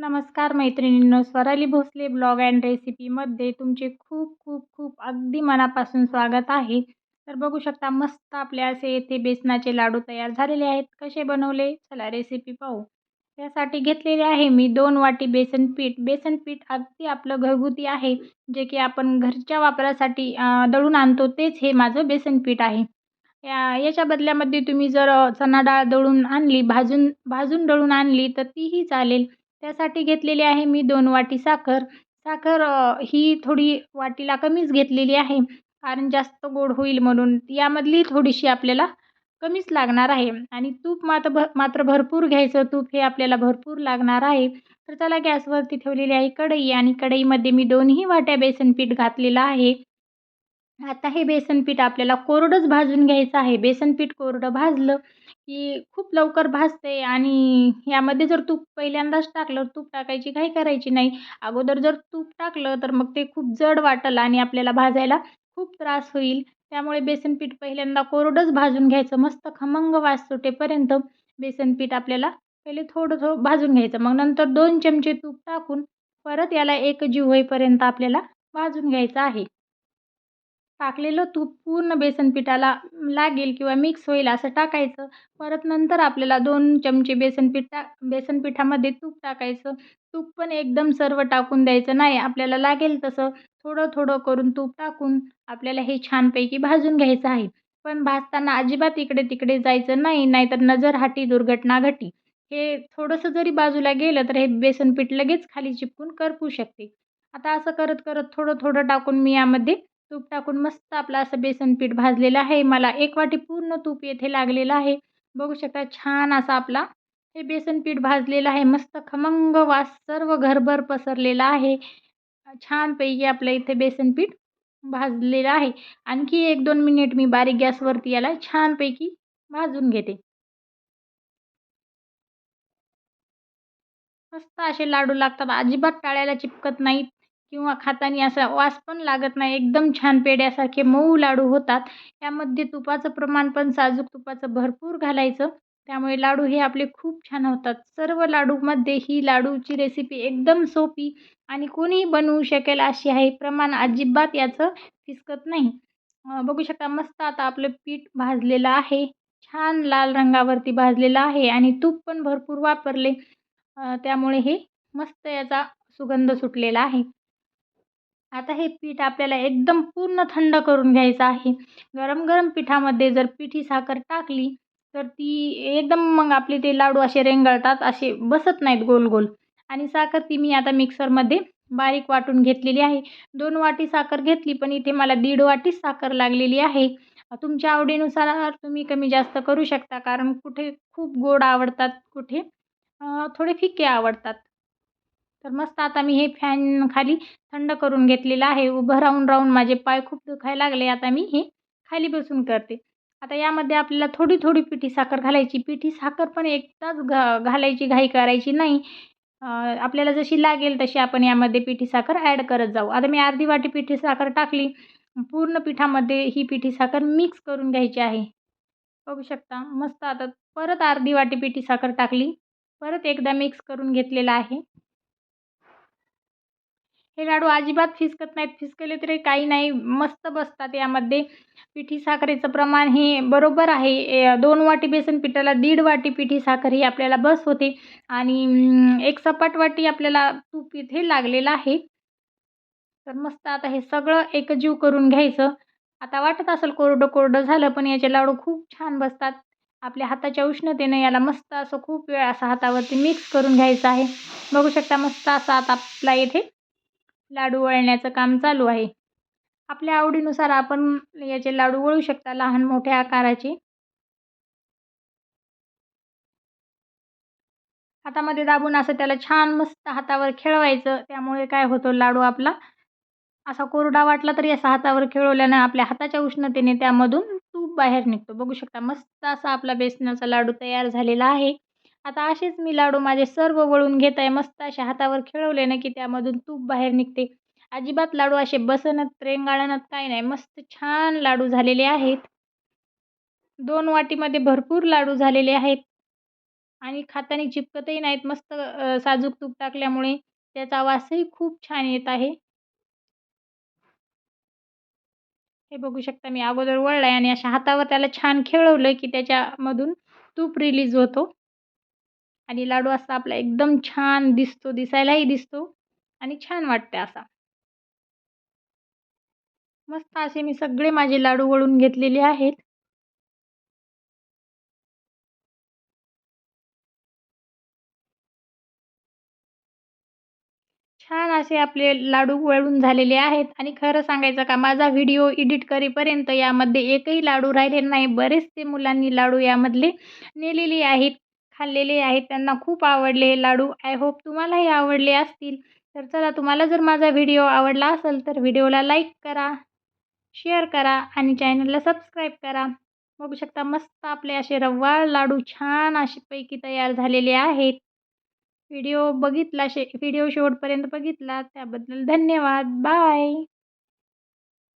नमस्कार मैत्रिणींनो, Swarali Bhosale blog and रेसिपीमध्ये तुमचे खूप खूप खूप अगदी मनापासून स्वागत आहे. तर बघू शकता मस्त आपले असे येथे बेसनाचे लाडू तयार झालेले आहेत. कसे बनवले चला रेसिपी पाहू. त्यासाठी घेतलेले आहे मी 2 वाटी बेसन पीठ. बेसन पीठ अगदी आपलं घरगुती आहे, जे की आपण घरच्या वापरासाठी दळून आणतो तेच हे माझं बेसन पीठ आहे. याच्या बदल्यामध्ये तुम्ही जर चणा डाळ दळून आणली, भाजून भाजून दळून आणली तर तीही चालेल. त्यासाठी घेतलेली आहे मी 2 वाटी साखर. साखर ही थोडी वाटीला कमीच घेतलेली आहे, कारण जास्त गोड होईल म्हणून. यामधली थोडीशी आपल्याला कमीच लागणार आहे आणि तूप मात्र भरपूर घ्यायचं. तूप हे आपल्याला भरपूर लागणार आहे. तर चला गॅसवरती ठेवलेली आहे कढई आणि कढईमध्ये मी 2ही वाट्या बेसन पीठ घातलेलं आहे. आता हे बेसन पीठ आपल्याला कोरडंच भाजून घ्यायचं आहे. बेसन पीठ कोरडं भाजलं की खूप लवकर भाजते आणि यामध्ये जर तूप पहिल्यांदाच टाकलं, तूप टाकायची घाई करायची नाही. अगोदर जर तूप टाकलं तर मग ते खूप जड वाटेल आणि आपल्याला भाजायला खूप त्रास होईल. त्यामुळे बेसन पीठ पहिल्यांदा कोरडंच भाजून घ्यायचं. मस्त खमंग वास सुटेपर्यंत बेसन पीठ आपल्याला पहिले थोडं भाजून घ्यायचं. मग नंतर 2 चमचे तूप टाकून परत याला एकजीव होईपर्यंत आपल्याला भाजून घ्यायचं आहे. टाकलेलं तूप पूर्ण बेसन पिठाला लागेल किंवा मिक्स होईल असं टाकायचं. परत नंतर आपल्याला 2 चमचे बेसन पिठामध्ये तूप टाकायचं. तूप पण एकदम सर्व टाकून द्यायचं नाही. आपल्याला लागेल तसं थोडं-थोडं करून तूप टाकून आपल्याला हे छानपैकी भाजून घ्यायचं आहे. पण भाजताना अजिबात इकडे-तिकडे जायचं नाही, नाहीतर नजर हाटी दुर्घटना घटी. हे थोडंसं जरी बाजूला गेलं तर हे बेसन पीठ लगेच खाली चिपकून करपू शकते. आता असं करत-करत थोडं-थोडं टाकून मी यामध्ये तूप टाकून मस्त आपलं असं बेसन पीठ भाजलेलं आहे. मला 1 वाटी पूर्ण तूप येथे लागलेलं आहे. बघू शकता छान असा आपला हे बेसन पीठ भाजलेलं आहे. मस्त खमंग वास सर्व घरभर पसरलेला आहे. छानपैकी आपलं इथे बेसन पीठ भाजलेलं आहे. आणखी 1-2 मिनिट मी बारीक गॅसवरती याला छानपैकी भाजून घेते. मस्त असे लाडू लागतात. अजिबात टाळ्याला चिपकत नाहीत किंवा खाताना असा वास पण लागत नाही. एकदम छान पेढ्यासारखे मऊ लाडू होतात. यामध्ये तुपाचं प्रमाण पण साजूक तुपाचं भरपूर घालायचं. त्यामुळे लाडू हे आपले खूप छान होतात. सर्व लाडूमध्ये ही लाडूची रेसिपी एकदम सोपी आणि कोणीही बनवू शकेल अशी आहे. प्रमाण अजिबात याचं फिसकत नाही. बघू शकता मस्त आता आपलं पीठ भाजलेलं आहे. छान लाल रंगावरती भाजलेलं आहे आणि तूप पण भरपूर वापरले. त्यामुळे हे मस्त याचा सुगंध सुटलेला आहे. आता हे पीठ आपल्याला एकदम पूर्ण थंड करून घ्यायचं आहे. गरम-गरम पिठामध्ये जर पिठी साखर टाकली, तर ती एकदम मग आपले ते लाडू असे रेंगाळतात, असे बसत नाहीत गोल-गोल. आणि साखर ती मी आता मिक्सरमध्ये बारीक वाटून घेतलेली आहे. 2 वाटी साखर घेतली, पण इथे मला 1.5 वाटीच साखर लागलेली आहे. तुमच्या आवडीनुसार तुम्ही कमी जास्त करू शकता, कारण कुठे खूप गोड आवडतात, कुठे थोडे फिके आवडतात. तर मस्त आता मी हे फॅन खाली थंड करून घेतलेलं आहे. उभं राहून-राहून माझे पाय खूप दुखायला लागले. आता मी हे खाली बसून करते. आता यामध्ये आपल्याला थोडी-थोडी पिठी साखर घालायची. पिठी साखर पण एकदाच घालायची, घाई करायची नाही. आपल्याला जशी लागेल तशी आपण यामध्ये पिठी साखर ॲड करत जाऊ. आता मी अर्धी वाटी पिठी साखर टाकली. पूर्ण पिठामध्ये ही पिठी साखर मिक्स करून घ्यायची आहे. बघू शकता मस्त आता परत अर्धी वाटी पिठी साखर टाकली. परत एकदा मिक्स करून घेतलेलं आहे. हे लाडू अजिबात फिसकत नाहीत. फिसकले तरी काही नाही, मस्त बसतात यामध्ये. पिठी साखरेचं प्रमाण हे बरोबर आहे. 2 वाटी बेसन पिठाला 1.5 वाटी पिठी साखर ही आपल्याला बस होते आणि 1 सपाट वाटी आपल्याला तूप इथे लागलेलं आहे. तर मस्त आता हे सगळं एकजीव करून घ्यायचं. आता वाटत असेल कोरडं-कोरडं झालं, पण याचे लाडू खूप छान बसतात. आपल्या हाताच्या उष्णतेनं याला मस्त असं खूप वेळ असं हातावरती मिक्स करून घ्यायचं आहे. बघू शकता मस्त असा आता आपला इथे लाडू वळण्याचं काम चालू आहे. आपल्या आवडीनुसार आपण याचे लाडू वळू शकता लहान-मोठ्या आकाराचे. हातामध्ये दाबून असं त्याला छान मस्त हातावर खेळवायचं. त्यामुळे काय होतं लाडू आपला असा कोरडा वाटला तरी असा हातावर खेळवल्यानं आपल्या हाताच्या उष्णतेने त्यामधून तूप बाहेर निघतो. बघू शकता मस्त असा आपला बेसनाचा लाडू तयार झालेला आहे. आता असेच मी लाडू माझे सर्व वळून घेत आहे. मस्त अशा हातावर खेळवले की त्यामधून तूप बाहेर निघते. अजिबात लाडू असे बसनत, रेंगाळणत काही नाही. मस्त छान लाडू झालेले आहेत. 2 वाटीमध्ये भरपूर लाडू झालेले आहेत. आणि खाताना चिपकतही नाहीत. मस्त साजूक तूप टाकल्यामुळे त्याचा वासही खूप छान येत आहे. हे बघू शकता मी अगोदर वळलाय आणि अशा हातावर त्याला छान खेळवलं, की त्याच्यामधून तूप रिलीज होतो आणि लाडू असा आपला एकदम छान दिसतो, दिसायलाही दिसतो आणि छान वाटते असा. मस्त असे मी सगळे माझे लाडू वळून घेतलेले आहेत. छान असे आपले लाडू वळून झालेले आहेत आणि खरं सांगायचं का माझा व्हिडिओ एडिट करेपर्यंत यामध्ये एकही लाडू राहिले नाही. बरेचसे मुलांनी लाडू यामधले नेलेले आहेत, खाल्लेले आहेत. त्यांना खूप आवडले हे लाडू. आय होप तुम्हालाही आवडले असतील. तर चला तुम्हाला जर माझा व्हिडिओ आवडला असेल तर व्हिडिओला लाईक करा, शेअर करा आणि चॅनलला सबस्क्राईब करा. बघू शकता मस्त आपले असे रवाळ लाडू छान असे पैकी तयार झालेले आहेत. व्हिडिओ शेवटपर्यंत बघितला त्याबद्दल धन्यवाद. बाय.